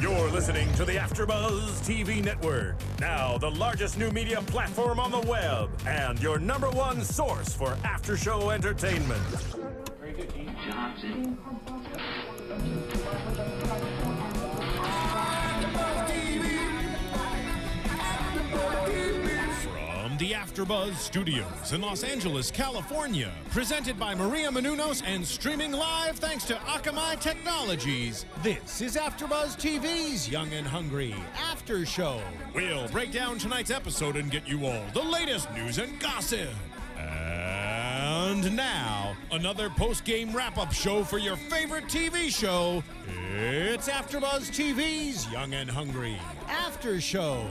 You're listening to the AfterBuzz TV network, now the largest new media platform on the web, and your number one source for after-show entertainment. Very good, Keith. Johnson. From the AfterBuzz Studios in Los Angeles, California, presented by Maria Menounos and streaming live thanks to Aimee Technologies. This is AfterBuzz TV's Young and Hungry After Show. We'll break down tonight's episode and get you all the latest news and gossip. And now, another post-game wrap-up show for your favorite TV show. It's AfterBuzz TV's Young and Hungry After Show.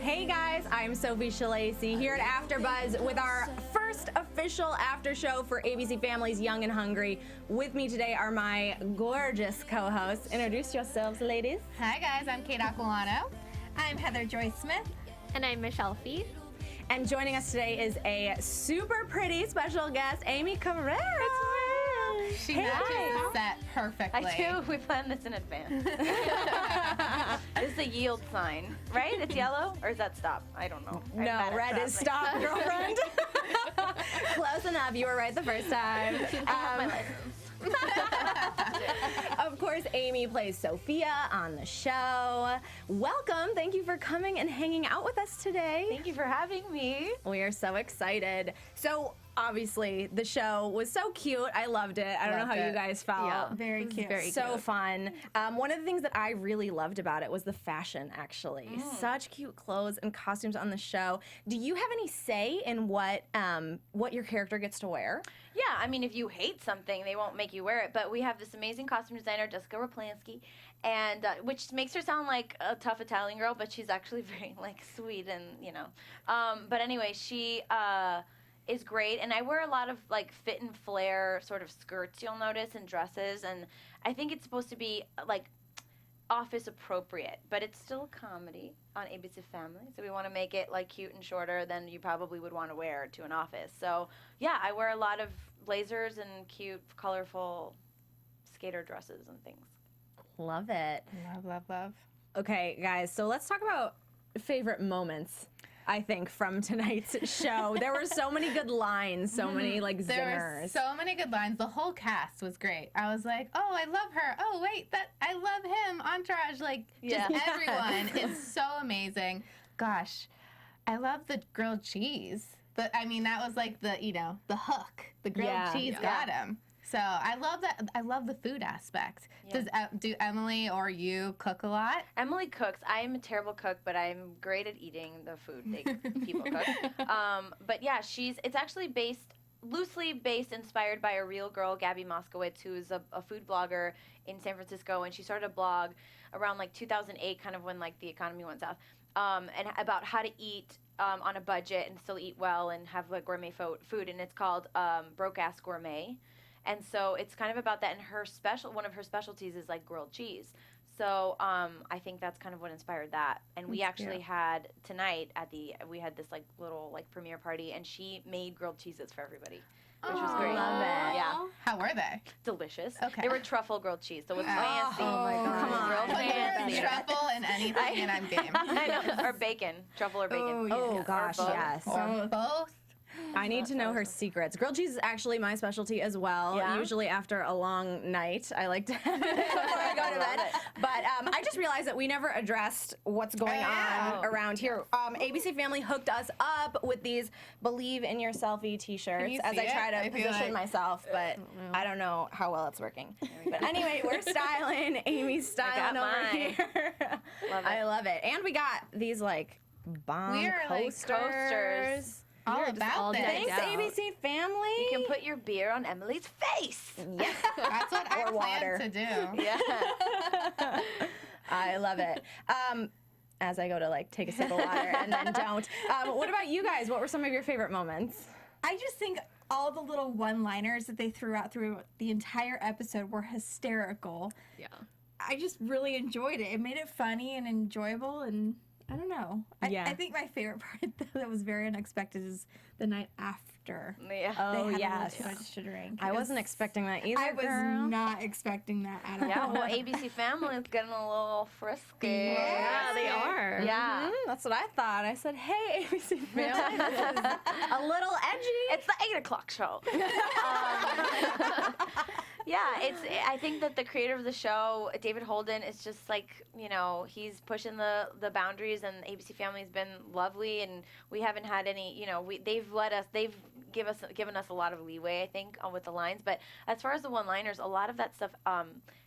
Hey guys, I'm Sophie Schillaci here at AfterBuzz with our first official after show for ABC Family's Young and Hungry. With me today are my gorgeous co-hosts. Introduce yourselves, ladies. Hi guys, I'm Kate Aquillano. I'm Heather Joy Smith. And I'm Michelle Fee. And joining us today is a super pretty special guest, Aimee Carrero. She matches the set perfectly. I do. We planned this in advance. This is a yield sign, right? It's yellow? Or is that stop? I don't know. No, red is stop, girlfriend. Close enough. You were right the first time. My license. Of course, Aimee plays Sophia on the show. Welcome. Thank you for coming and hanging out with us today. Thank you for having me. We are so excited. So, obviously, the show was so cute. I loved it. I don't know how you guys felt. Yeah, Very cute. Very So cute. fun. One of the things that I really loved about it was the fashion, actually. Such cute clothes and costumes on the show. Do you have any say in what your character gets to wear? Yeah, I mean, if you hate something, they won't make you wear it. But we have this amazing costume designer, Jessica Raplansky, and which makes her sound like a tough Italian girl, but she's actually very like sweet and But anyway, she is great, and I wear a lot of like fit and flare sort of skirts. You'll notice and dresses, and I think it's supposed to be like office appropriate, but it's still a comedy on ABC Family, so we want to make it like cute and shorter than you probably would want to wear to an office. So yeah, I wear a lot of blazers and cute, colorful skater dresses and things. Love it. Love, love, love. Okay, guys, so let's talk about favorite moments, I think, from tonight's show. There were so many good lines, so many like zingers. There were so many good lines. The whole cast was great. I was like, oh, I love her. Oh, wait, I love him. Entourage, like, just everyone is so amazing. Gosh, I love the grilled cheese. But I mean, that was like the hook. The grilled cheese got him. So I love that. I love the food aspect. Yeah. Do Emily or you cook a lot? Emily cooks. I'm a terrible cook, but I'm great at eating the food people cook. But yeah, it's actually loosely based, inspired by a real girl, Gabi Moskowitz, who's a food blogger in San Francisco, and she started a blog around like 2008, kind of when like the economy went south, and about how to eat on a budget and still eat well and have like gourmet food, and it's called Broke Ass Gourmet. And so it's kind of about that, and one of her specialties is like grilled cheese. So I think that's kind of what inspired that. And we actually had tonight we had this like little like premiere party, and she made grilled cheeses for everybody, which was great. Love it. Yeah, How were they? delicious. Okay. They were truffle grilled cheese, so it's fancy. Oh my God. Come on, real Put fancy. truffle in anything, and I'm game. I know, or bacon, truffle or bacon. Oh gosh, Or both. yes. Or both. I need to know her secrets. Grilled cheese is actually my specialty as well. Yeah? Usually after a long night, I like to have it before I go to bed. But I just realized that we never addressed what's going on around here. ABC Family hooked us up with these Believe in Your Selfie t-shirts you as see I try it? to I feel position like- myself, but I don't know how well it's working. But anyway, we're styling. Amy's styling over mine. here. Love it. I love it. And we got these like bomb We are, like, coasters. All You're just about all this. decked Thanks, out. ABC Family. You can put your beer on Emily's face. Yeah. That's what I Or water. plan to do. Yeah. I love it. As I go to like take a sip of water and then don't. What about you guys? What were some of your favorite moments? I just think all the little one-liners that they threw out through the entire episode were hysterical. Yeah. I just really enjoyed it. It made it funny and enjoyable, and I don't know. Yeah. I think my favorite part that was very unexpected is the night after. Yeah. Oh, They had yes. too much to drink. I wasn't expecting that either, I was girl. not expecting that at all. Yeah, well, ABC Family is getting a little frisky. Yeah, they are. Yeah. That's what I thought. I said, hey, ABC Family, this is a little edgy. It's the 8 o'clock show. Yeah, I think that the creator of the show, David Holden, is just like, you know, he's pushing the boundaries, and ABC Family has been lovely, and we haven't had any, you know, they've given us a lot of leeway, I think, with the lines. But as far as the one-liners, a lot of that stuff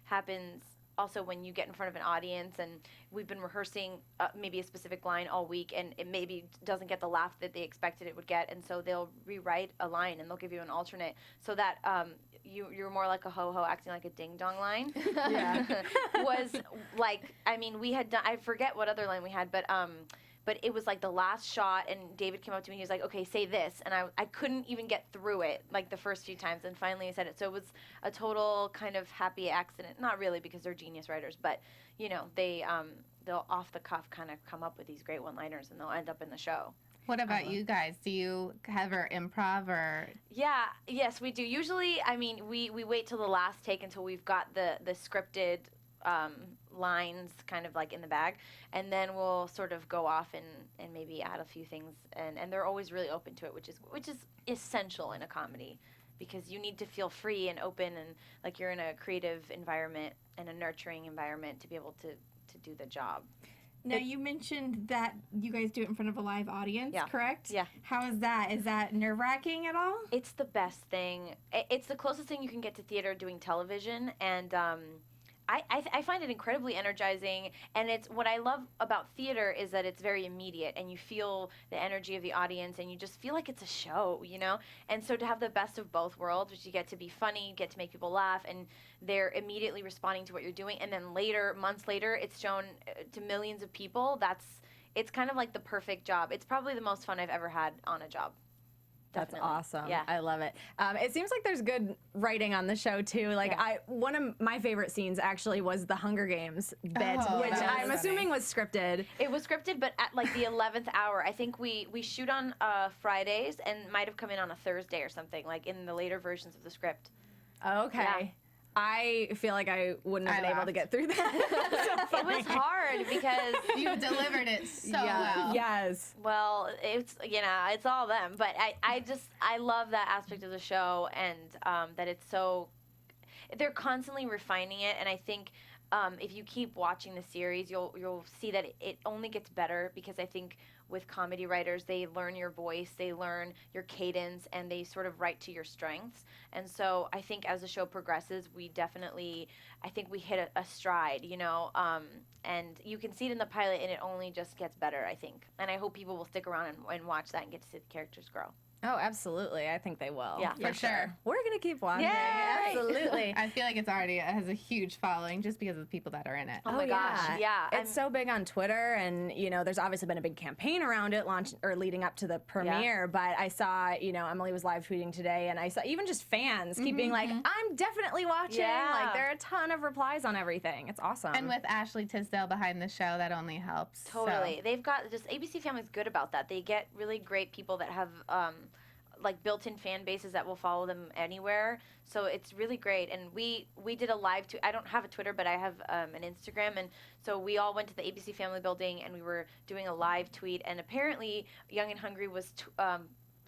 happens also when you get in front of an audience, and we've been rehearsing maybe a specific line all week, and it maybe doesn't get the laugh that they expected it would get, and so they'll rewrite a line and they'll give you an alternate so that you're more like a ho-ho acting like a ding-dong line. Yeah. Was like, I mean, we had done, I forget what other line we had, but it was like the last shot, and David came up to me and he was like, okay, say this, and I couldn't even get through it like the first few times, and finally I said it. So it was a total kind of happy accident. Not really, because they're genius writers, but you know, they'll off the cuff kind of come up with these great one-liners, and they'll end up in the show. What about you guys? Do you ever improv or? Yeah, yes, we do. Usually, I mean, we wait till the last take until we've got the scripted lines kind of like in the bag, and then we'll sort of go off and maybe add a few things, and they're always really open to it, which is essential in a comedy, because you need to feel free and open and like you're in a creative environment and a nurturing environment to be able to do the job. Now, you mentioned that you guys do it in front of a live audience, Yeah. correct? Yeah. How is that? Is that nerve-wracking at all? It's the best thing. It's the closest thing you can get to theater doing television, and I find it incredibly energizing. And it's what I love about theater is that it's very immediate, and you feel the energy of the audience, and you just feel like it's a show, you know? And so to have the best of both worlds, which you get to be funny, you get to make people laugh, and they're immediately responding to what you're doing, and then later, months later, it's shown to millions of people, it's kind of like the perfect job. It's probably the most fun I've ever had on a job. That's Definitely. awesome. Yeah. I love it. It seems like there's good writing on the show too. Like one of my favorite scenes actually was the Hunger Games bit, Oh, which that was I'm funny. assuming was scripted. It was scripted, but at like the 11th hour. I think we shoot on Fridays and might have come in on a Thursday or something, like in the later versions of the script. Okay. Yeah. I feel like I wouldn't have been able to laughed. get through that. It was hard because, You delivered it so well. Yes. well, it's, you know, it's all them. But I love that aspect of the show, and that it's so, they're constantly refining it, and I think if you keep watching the series, you'll see that it only gets better, because I think with comedy writers, they learn your voice, they learn your cadence, and they sort of write to your strengths. And so I think as the show progresses, I think we hit a stride, you know, and you can see it in the pilot, and it only just gets better, I think. And I hope people will stick around and watch that and get to see the characters grow. Oh, absolutely. I think they will. Yeah. for For sure. We're gonna keep watching. Yay! Absolutely. I feel like it has a huge following just because of the people that are in it. Oh my gosh, yeah. It's so big on Twitter, and you know, there's obviously been a big campaign around it leading up to the premiere. But I saw, you know, Emily was live tweeting today, and I saw even just fans keep being like, "I'm definitely watching." Yeah. Like there are a ton of replies on everything. It's awesome. And with Ashley Tisdale behind the show, that only helps. so. Totally. They've got just ABC Family's good about that. They get really great people that have like built-in fan bases that will follow them anywhere. So it's really great. And we did a live tweet. I don't have a Twitter, but I have an Instagram. And so we all went to the ABC Family building, and we were doing a live tweet. And apparently Young and Hungry was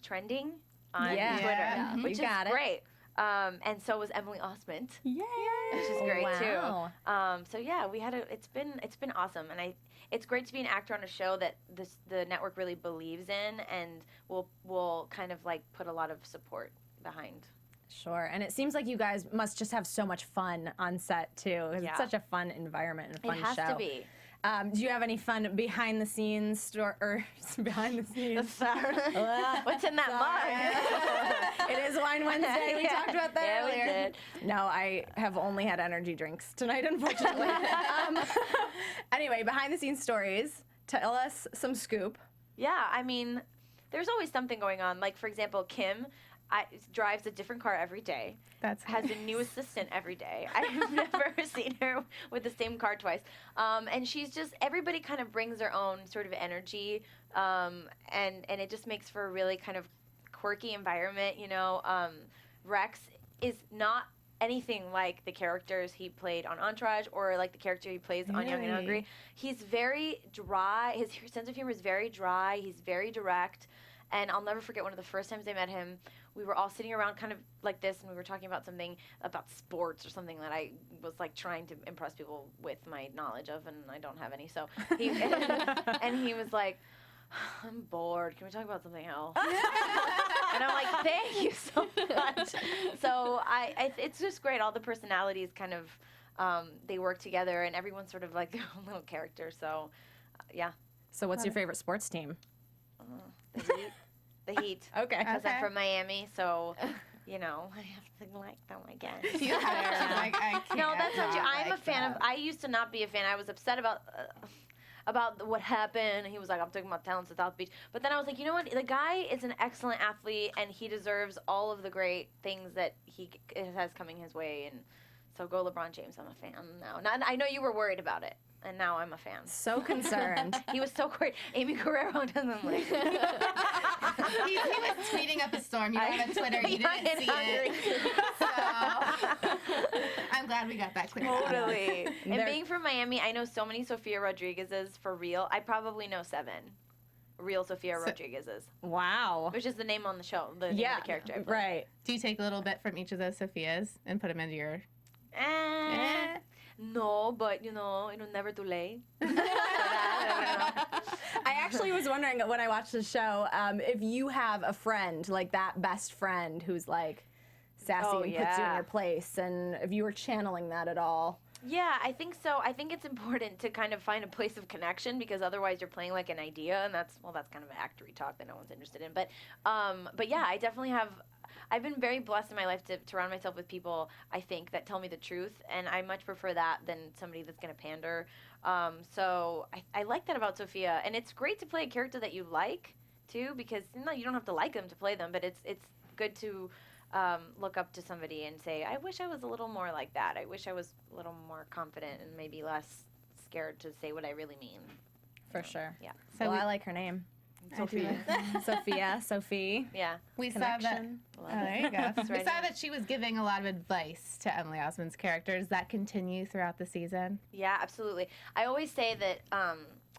trending on Twitter, Yeah. which You is got it. great. And so was Emily Osment, Yay! which is great Wow. too. So yeah, it's been awesome, and it's great to be an actor on a show that the network really believes in, and will kind of like put a lot of support behind. Sure. And it seems like you guys must just have so much fun on set too. 'Cause Yeah. It's such a fun environment and a fun It has show. to be. Do you have any fun behind the scenes or behind the scenes? What's in that mug? It is Wine Wednesday. We talked about that Yeah, we earlier. did. No, I have only had energy drinks tonight, unfortunately. Anyway, behind the scenes stories. Tell us some scoop. Yeah, I mean, there's always something going on. Like, for example, Kim, drives a different car every day. Has a new assistant every day. I've never seen her with the same car twice. And she's just, everybody kind of brings their own sort of energy, and it just makes for a really kind of quirky environment, you know. Rex is not anything like the characters he played on Entourage or like the character he plays on Young and Hungry. He's very dry. His sense of humor is very dry. He's very direct. And I'll never forget one of the first times I met him. We were all sitting around kind of like this, and we were talking about something about sports or something that I was like trying to impress people with my knowledge of, and I don't have any. So and he was like, I'm bored. Can we talk about something else? And I'm like, thank you so much. So it's just great. All the personalities kind of, they work together, and everyone's sort of like their own little character. So, yeah. So what's your favorite sports team? The Heat. The Heat. Okay. Because I'm from Miami, so, you know, I have to like them, I guess. Like, I can't No, that's not true. I'm like a fan that. of, I used to not be a fan. I was upset about what happened. He was like, I'm talking about talents at South Beach. But then I was like, you know what? The guy is an excellent athlete, and he deserves all of the great things that he has coming his way. And so go LeBron James. I'm a fan now. I know you were worried about it, and now I'm a fan. So concerned. He was so great. Aimee Carrero doesn't like He was tweeting up a storm. You were on Twitter. You didn't see it. So I'm glad we got that clear. Totally. And being from Miami, I know so many Sofia Rodriguez's for real. I probably know 7 real Sofia Rodriguez's. Wow. Which is the name on the show, the name of the character. I play. Right. Do you take a little bit from each of those Sophias and put them into your... No, but you know, never too late. I actually was wondering when I watched the show if you have a friend, like that best friend who's like sassy and puts you in your place, and if you were channeling that at all. Yeah, I think so. I think it's important to kind of find a place of connection, because otherwise you're playing like an idea, and that's kind of an actory talk that no one's interested in. But yeah, I definitely have. I've been very blessed in my life to surround myself with people, I think, that tell me the truth, and I much prefer that than somebody that's going to pander. So I like that about Sofia, and it's great to play a character that you like, too, because you don't have to like them to play them, but it's good to look up to somebody and say, I wish I was a little more like that. I wish I was a little more confident and maybe less scared to say what I really mean. For sure. Yeah. So I like her name. Sophia. Sophie. Yeah. We saw that. Oh, there you go. We right saw here. that she was giving a lot of advice to Emily Osment's character. Does that continue throughout the season? Yeah, absolutely. I always say that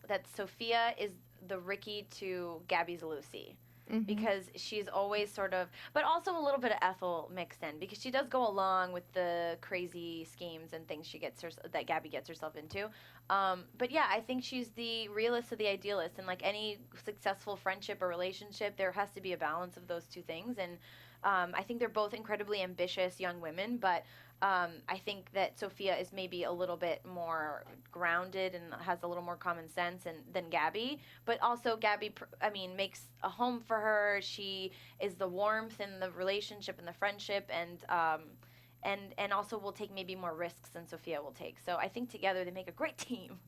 that Sophia is the Ricky to Gabi's Lucy. Because she's always sort of, but also a little bit of Ethel mixed in, because she does go along with the crazy schemes and things that Gabi gets herself into. But yeah, I think she's the realist to the idealist, and like any successful friendship or relationship, there has to be a balance of those two things. And I think they're both incredibly ambitious young women, but I think that Sophia is maybe a little bit more grounded and has a little more common sense than Gabi. But also Gabi, makes a home for her. She is the warmth in the relationship and the friendship, and also will take maybe more risks than Sophia will take. So I think together they make a great team.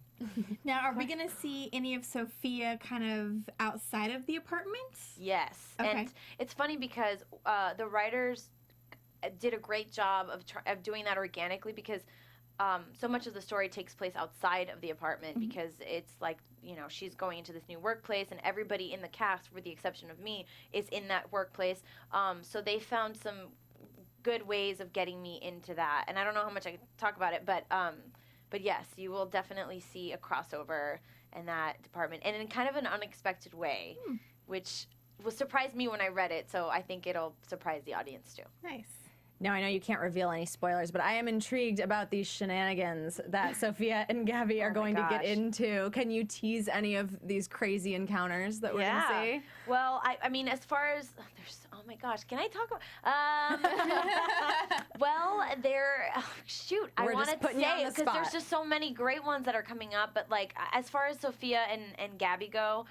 Now, are we going to see any of Sophia kind of outside of the apartment? Yes. Okay. And it's funny because the writers did a great job of doing that organically, because so much of the story takes place outside of the apartment, because it's like, she's going into this new workplace, and everybody in the cast, with the exception of me, is in that workplace. So they found some good ways of getting me into that. And I don't know how much I can talk about it, but yes, you will definitely see a crossover in that department, and in kind of an unexpected way, which surprised me when I read it, so I think it'll surprise the audience too. Nice. Now, I know you can't reveal any spoilers, but I am intrigued about these shenanigans that Sophia and Gabi are going to get into. Can you tease any of these crazy encounters that we're going to see? Well, I mean, as far as, oh my gosh, can I talk about, well, I want to say, because there's just so many great ones that are coming up, but like, as far as Sophia and Gabi go,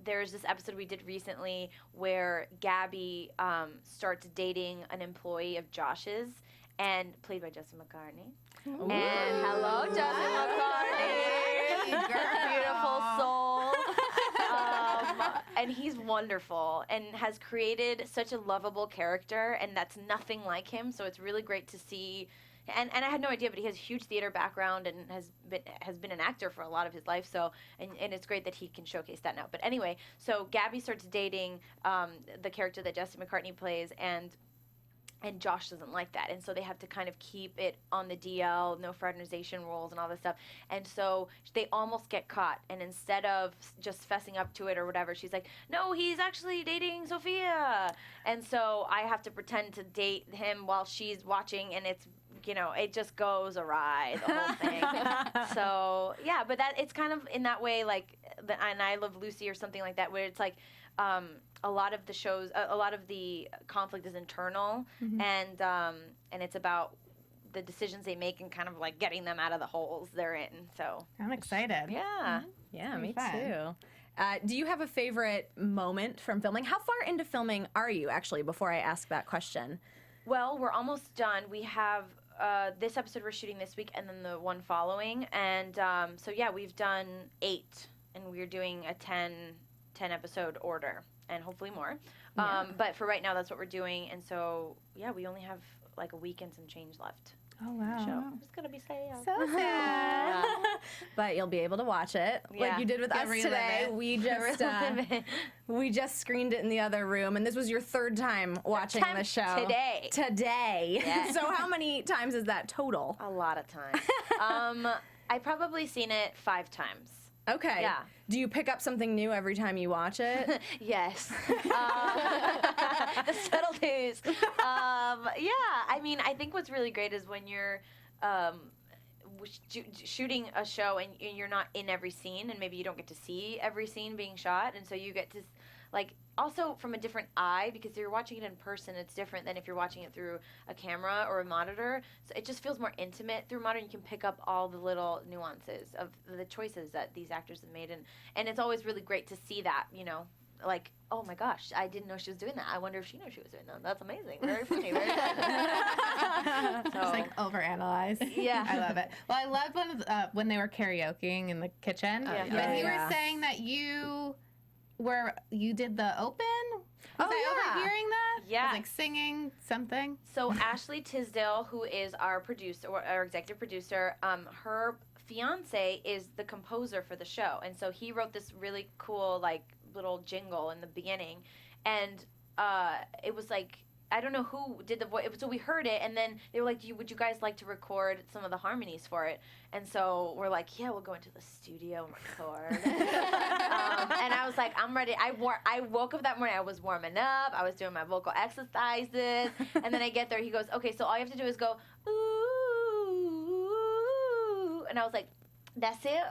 there's this episode we did recently where Gabi starts dating an employee of Josh's, and played by Justin McCartney. Ooh. And hello, Justin McCartney, beautiful soul. and he's wonderful and has created such a lovable character, and that's nothing like him. So it's really great to see. And I had no idea, but he has a huge theater background and has been an actor for a lot of his life. So and it's great that he can showcase that now. But anyway, so Gabby starts dating the character that Jesse McCartney plays, and Josh doesn't like that, and so they have to kind of keep it on the DL, no fraternization rules and all this stuff. And so they almost get caught, and instead of just fessing up to it or whatever, she's like, no, he's actually dating Sophia. And so I have to pretend to date him while she's watching, and it's, you know, it just goes awry, the whole thing. So, yeah, but that it's kind of in that way, like, and I Love Lucy or something like that, where it's like, a lot of the shows, a lot of the conflict is internal, and it's about the decisions they make and kind of like getting them out of the holes they're in. So I'm excited. yeah. Yeah, me fun. too. Do you have a favorite moment from filming? How far into filming are you, actually, before I ask that question? Well, we're almost done. We have this episode we're shooting this week and then the one following. And so, yeah, we've done 8, and we're doing a 10 episode order, and hopefully more. But for right now, that's what we're doing. And so, yeah, we only have like a week and some change left. Oh, wow. So it's going to be sad. So sad. But you'll be able to watch it like Yeah. you did with Go us relive today. it. We just screened it in the other room, and this was your 3rd time watching the show today. Yes. So how many times is that total? A lot of times. I've probably seen it 5 times. Okay. Yeah. Do you pick up something new every time you watch it? Yes. The subtleties. Yeah, I mean, I think what's really great is when you're shooting a show and you're not in every scene, and maybe you don't get to see every scene being shot, and so you get to, like, also from a different eye, because you're watching it in person, it's different than if you're watching it through a camera or a monitor. So it just feels more intimate through a monitor. You can pick up all the little nuances of the choices that these actors have made, and it's always really great to see that, you know, like, oh my gosh, I didn't know she was doing that. I wonder if she knows she was doing that. That's amazing. Very funny. Very fun. So, Just like overanalyze. Yeah. I love it. Well, I loved when they were karaokeing in the kitchen. Yeah. But you Yeah. were saying that you did the open? Was I yeah. overhearing that? Yeah. I was like singing something. So Ashley Tisdale, who is our producer, or our executive producer, her fiance is the composer for the show, and so he wrote this really cool like little jingle in the beginning, and it was like, I don't know who did the voice, so we heard it, and then they were like, would you guys like to record some of the harmonies for it? And so we're like, yeah, we'll go into the studio and record. And I was like, I'm ready. I woke up that morning, I was warming up, I was doing my vocal exercises, and then I get there, he goes, okay, so all you have to do is go, ooh, and I was like, that's it?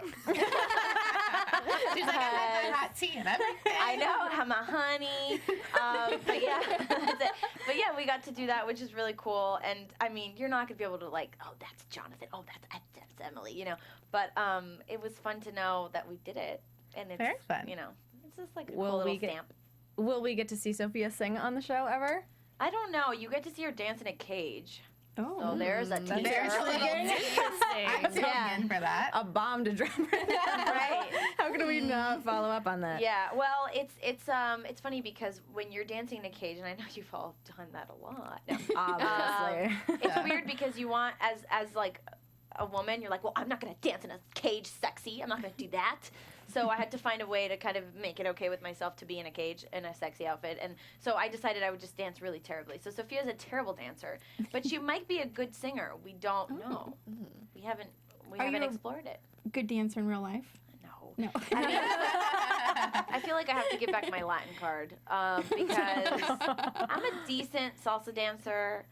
She's like, I have my hot tea and everything. I know, I have my honey. But yeah, that's it. But yeah, we got to do that, which is really cool. And I mean, you're not gonna be able to like, oh, that's Jonathan. Oh, that's Emily. You know. But it was fun to know that we did it, and it's Very fun. You know, it's just like a Will cool little we get- stamp. Will we get to see Sophia sing on the show ever? I don't know. You get to see her dance in a cage. Oh. So there's a teaser. There's a little I'm so in for that. A bomb to drop. Right. How can we not follow up on that? Yeah, well, it's funny because when you're dancing in a cage, and I know you've all done that a lot. No. Obviously. It's weird because you want, as like a woman, you're like, well, I'm not gonna dance in a cage sexy. I'm not gonna do that. So I had to find a way to kind of make it okay with myself to be in a cage in a sexy outfit, and so I decided I would just dance really terribly. So Sophia's a terrible dancer, but she might be a good singer. We don't know. We haven't you explored it. Good dancer in real life? No. No. I mean, I feel like I have to give back my Latin card because I'm a decent salsa dancer.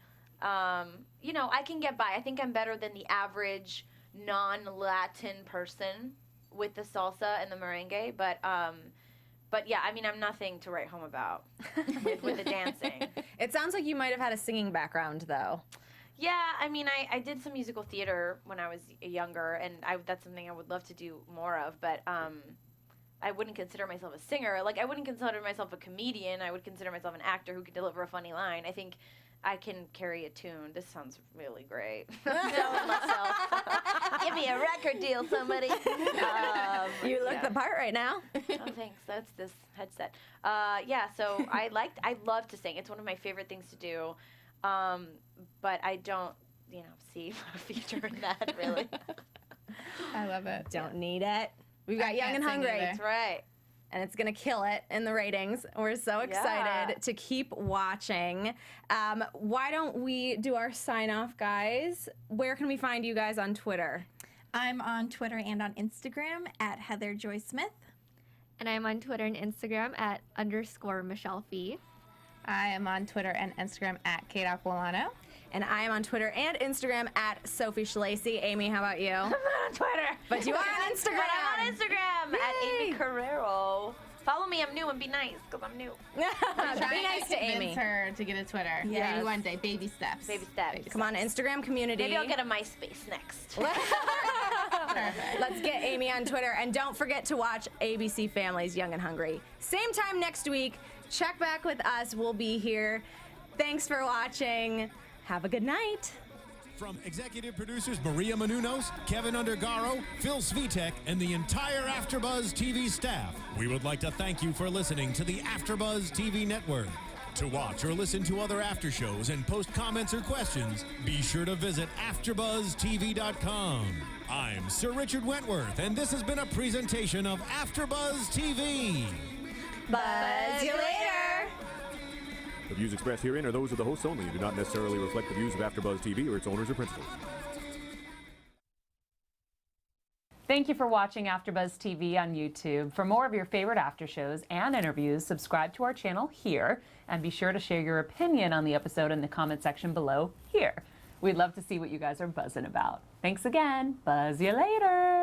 You know, I can get by. I think I'm better than the average non-Latin person with the salsa and the merengue, but yeah, I mean, I'm nothing to write home about with the dancing. It sounds like you might have had a singing background, though. Yeah, I mean, I did some musical theater when I was younger, and that's something I would love to do more of, but I wouldn't consider myself a singer. Like, I wouldn't consider myself a comedian. I would consider myself an actor who could deliver a funny line. I think I can carry a tune. This sounds really great. I'm feeling myself. Give me a record deal, somebody. You look the part right now. Oh, thanks. That's this headset. Yeah, so I love to sing. It's one of my favorite things to do. But I don't, see a future in that, really. I love it. Don't need it. We've got Young and Hungry. That's right. And it's going to kill it in the ratings. We're so excited to keep watching. Why don't we do our sign-off, guys? Where can we find you guys on Twitter? I'm on Twitter and on Instagram at Heather Joy Smith. And I'm on Twitter and Instagram at _Michelle Fee. I am on Twitter and Instagram at Kate Aquillano. And I am on Twitter and Instagram at Sophie Schillaci. Aimee, how about you? I'm not on Twitter. But you are on Instagram. But I'm on Instagram at Aimee Carrero. Follow me. I'm new and be nice because I'm new. Be nice to Convince Aimee. her to get a Twitter. Yes. Maybe one day. Baby steps. Baby steps. Come on, Instagram community. Maybe I'll get a MySpace next. Perfect. Let's get Aimee on Twitter. And don't forget to watch ABC Family's Young and Hungry. Same time next week. Check back with us. We'll be here. Thanks for watching. Have a good night. From executive producers Maria Menounos, Kevin Undergaro, Phil Svitek, and the entire AfterBuzz TV staff, we would like to thank you for listening to the AfterBuzz TV network. To watch or listen to other after shows and post comments or questions, be sure to visit AfterBuzzTV.com. I'm Sir Richard Wentworth, and this has been a presentation of AfterBuzz TV. Buzz you later. The views expressed herein are those of the hosts only and do not necessarily reflect the views of AfterBuzz TV or its owners or principals. Thank you for watching AfterBuzz TV on YouTube. For more of your favorite after shows and interviews, subscribe to our channel here, and be sure to share your opinion on the episode in the comment section below here. We'd love to see what you guys are buzzing about. Thanks again. Buzz you later.